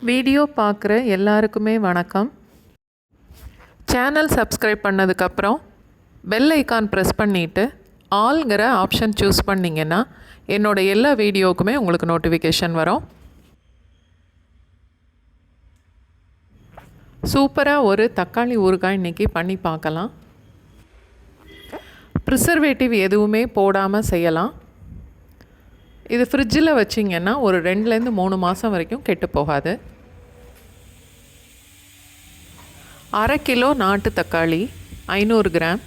Video பார்க்குற எல்லாருக்குமே வணக்கம். சேனல் சப்ஸ்கிரைப் பண்ணதுக்கப்புறம் பெல் ஐக்கான் ப்ரெஸ் பண்ணிவிட்டு ஆல்ங்கிற ஆப்ஷன் சூஸ் பண்ணிங்கன்னா என்னோடய எல்லா வீடியோவுக்குமே உங்களுக்கு நோட்டிஃபிகேஷன் வரும். சூப்பராக ஒரு தக்காளி ஊறுகாய் இன்றைக்கி பண்ணி பார்க்கலாம். ப்ரிசர்வேட்டிவ் எதுவுமே போடாமல் செய்யலாம். இது ஃப்ரிட்ஜில் வச்சிங்கன்னா ஒரு 2லேருந்து 3 மாதம் வரைக்கும் கெட்டு போகாது. 1/2 கிலோ நாட்டு தக்காளி 500 கிராம்,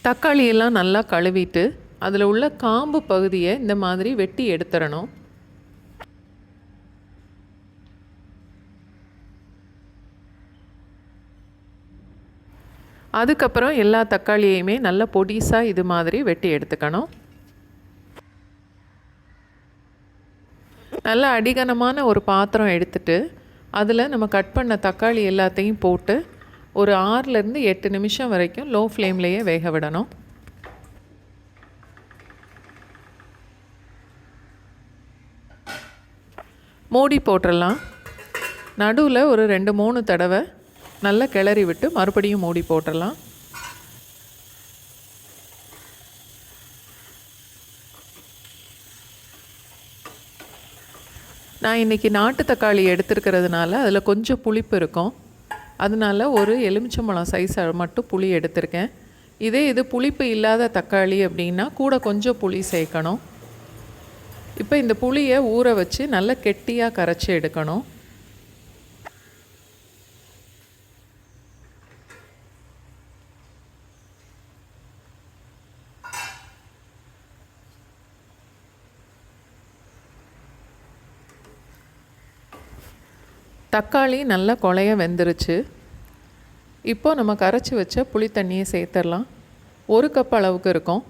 தக்காளியெல்லாம் நல்லா கழுவிட்டு அதில் உள்ள காம்பு பகுதியை இந்த மாதிரி வெட்டி எடுத்துடணும். அதுக்கப்புறம் எல்லா தக்காளியையுமே நல்லா பொடிசாக இது மாதிரி வெட்டி எடுத்துக்கணும். நல்லா அடிகனமான ஒரு பாத்திரம் எடுத்துட்டு அதில் நம்ம கட் பண்ண தக்காளி எல்லாத்தையும் போட்டு ஒரு 6லேருந்து 8 நிமிஷம் வரைக்கும் லோ ஃப்ளேம்லேயே வேக விடணும். மூடி போட்டுடலாம். நடுவில் ஒரு 2-3 தடவை நல்லா கிளறி விட்டு மறுபடியும் மூடி போட்டுடலாம். நான் இன்றைக்கி நாட்டு தக்காளி எடுத்துருக்கிறதுனால அதில் கொஞ்சம் புளிப்பு இருக்கும். அதனால ஒரு எலுமிச்சம்பழம் சைஸ் மட்டும் புளி எடுத்திருக்கேன். இது புளிப்பு இல்லாத தக்காளி அப்படின்னா கூட கொஞ்சம் புளி சேர்க்கணும். இப்போ இந்த புளியை ஊற வச்சு நல்லா கெட்டியாக கரைச்சி எடுக்கணும். தக்காளி நல்லா குழைய வெந்துருச்சு. இப்போது நம்ம கரைச்சி வச்ச புளி தண்ணியை சேர்த்துடலாம். 1 கப் அளவுக்கு இருக்கும்.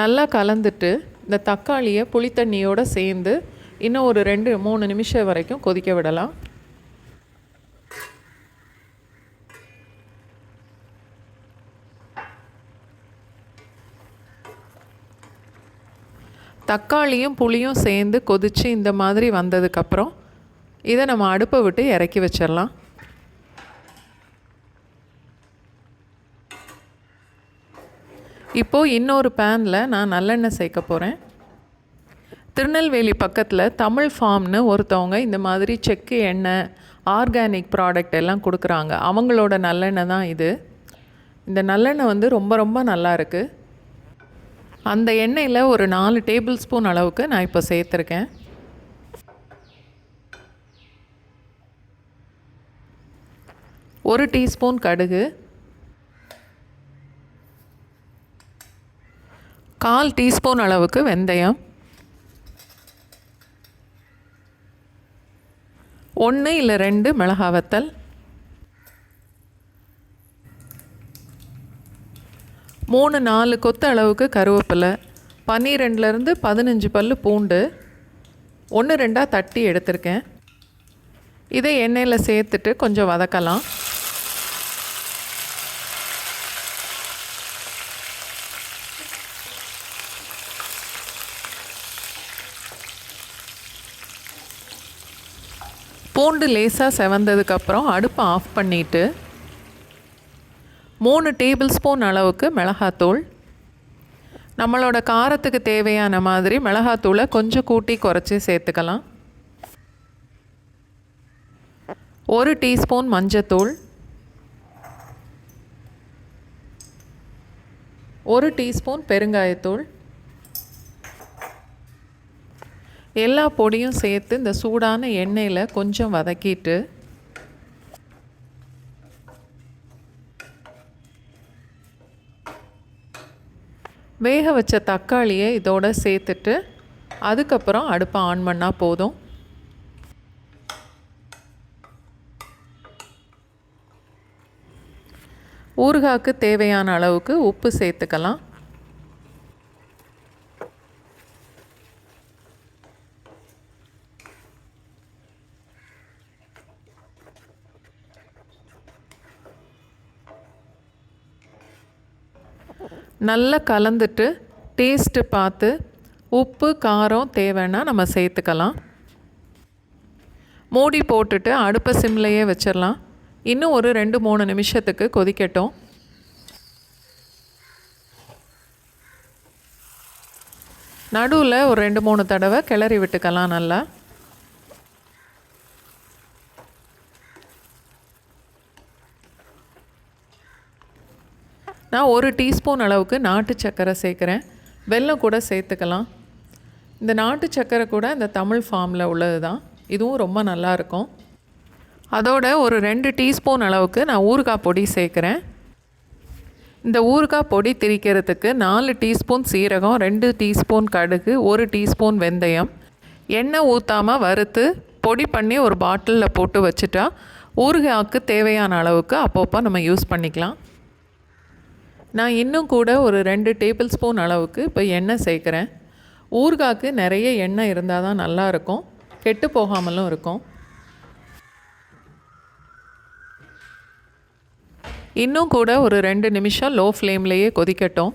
நல்லா கலந்துட்டு இந்த தக்காளியை புளி தண்ணியோடு சேர்ந்து இன்னும் ஒரு 2-3 நிமிஷம் வரைக்கும் கொதிக்க விடலாம். தக்காளியும் புளியும் சேர்ந்து கொதித்து இந்த மாதிரி வந்ததுக்கப்புறம் இதை நம்ம அடுப்பை விட்டு இறக்கி வச்சிடலாம். இப்போது இன்னொரு பேனில் நான் நல்லெண்ணெய் சேர்க்க போகிறேன். திருநெல்வேலி பக்கத்தில் தமிழ் ஃபார்ம்னு ஒருத்தவங்க இந்த மாதிரி செக்கு எண்ணெய், ஆர்கானிக் ப்ராடக்ட் எல்லாம் கொடுக்குறாங்க. அவங்களோட நல்லெண்ணெய் தான் இது. இந்த நல்லெண்ணெய் வந்து ரொம்ப ரொம்ப நல்லா இருக்குது. அந்த எண்ணெயில் ஒரு 4 டேபிள் ஸ்பூன் அளவுக்கு நான் இப்போ சேர்த்துருக்கேன். ஒரு டீஸ்பூன் கடுகு, 1/4 டீஸ்பூன் அளவுக்கு வெந்தயம், 1 இல்லை 2 மிளகாய் வத்தல், 3-4 கொத்து அளவுக்கு கருவேப்பிலை, 12லேருந்து 15 பல் பூண்டு 1-2 தட்டி எடுத்திருக்கேன். இதை எண்ணெயில் சேர்த்துட்டு கொஞ்சம் வதக்கலாம். பூண்டு லேசாக செவந்ததுக்கப்புறம் அடுப்பை ஆஃப் பண்ணிவிட்டு 3 டேபிள் ஸ்பூன் அளவுக்கு மிளகாத்தூள், நம்மளோட காரத்துக்கு தேவையான மாதிரி மிளகாத்தூளை கொஞ்சம் கூட்டி குறைச்சி சேர்த்துக்கலாம். 1 டீஸ்பூன் மஞ்சத்தூள், 1 டீஸ்பூன் பெருங்காயத்தூள், எல்லா பொடியும் சேர்த்து இந்த சூடான எண்ணெயில் கொஞ்சம் வதக்கிட்டு வேக வச்ச தக்காளியை இதோடு சேர்த்துட்டு அதுக்கப்புறம் அடுப்பை ஆன் பண்ணால் போதும். ஊறுகாய்க்கு தேவையான அளவுக்கு உப்பு சேர்த்துக்கலாம். நல்லா கலந்துட்டு டேஸ்ட்டு பார்த்து உப்பு காரம் தேவைன்னா நம்ம சேர்த்துக்கலாம். மூடி போட்டுட்டு அடுப்பை சிம்லையே வச்சிடலாம். இன்னும் ஒரு 2-3 நிமிஷத்துக்கு கொதிக்கட்டும். நடுவில் ஒரு 2-3 தடவை கிளறி விட்டுக்கலாம் நல்லா. நான் 1 டீஸ்பூன் அளவுக்கு நாட்டு சர்க்கரை சேர்க்குறேன். வெல்லம் கூட சேர்த்துக்கலாம். இந்த நாட்டு சர்க்கரை கூட இந்த தமிழ் ஃபார்மில் உள்ளது தான். இதுவும் ரொம்ப நல்லாயிருக்கும். அதோட ஒரு 2 டீஸ்பூன் அளவுக்கு நான் ஊறுகாய் பொடி சேர்க்குறேன். இந்த ஊறுகாய் பொடி திரிக்கிறதுக்கு 4 டீஸ்பூன் சீரகம், 2 டீஸ்பூன் கடுகு, 1 டீஸ்பூன் வெந்தயம், எண்ணெய் ஊற்றாமல் வறுத்து பொடி பண்ணி ஒரு பாட்டிலில் போட்டு வச்சுட்டா ஊறுகாய்க்கு தேவையான அளவுக்கு அப்பப்போ நம்ம யூஸ் பண்ணிக்கலாம். நான் இன்னும் கூட ஒரு 2 டேபிள் ஸ்பூன் அளவுக்கு இப்போ எண்ணெய் சேர்க்குறேன். ஊறுகாய்க்கு நிறைய எண்ணெய் இருந்தால் தான் நல்லாயிருக்கும், கெட்டு போகாமலும் இருக்கும். இன்னும் கூட ஒரு 2 நிமிஷம் லோ ஃப்ளேம்லேயே கொதிக்கட்டும்.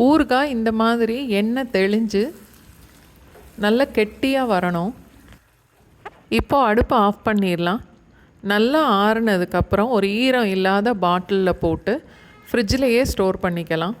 ஊறுகாய் இந்த மாதிரி எண்ணெய் தெளிஞ்சு நல்லா கெட்டியாக வரணும். இப்போ அடுப்பை ஆஃப் பண்ணிடலாம். நல்லா ஆறுனதுக்கப்புறம் ஒரு ஈரம் இல்லாத பாட்டிலில் போட்டு ஃப்ரிட்ஜிலையே ஸ்டோர் பண்ணிக்கலாம்.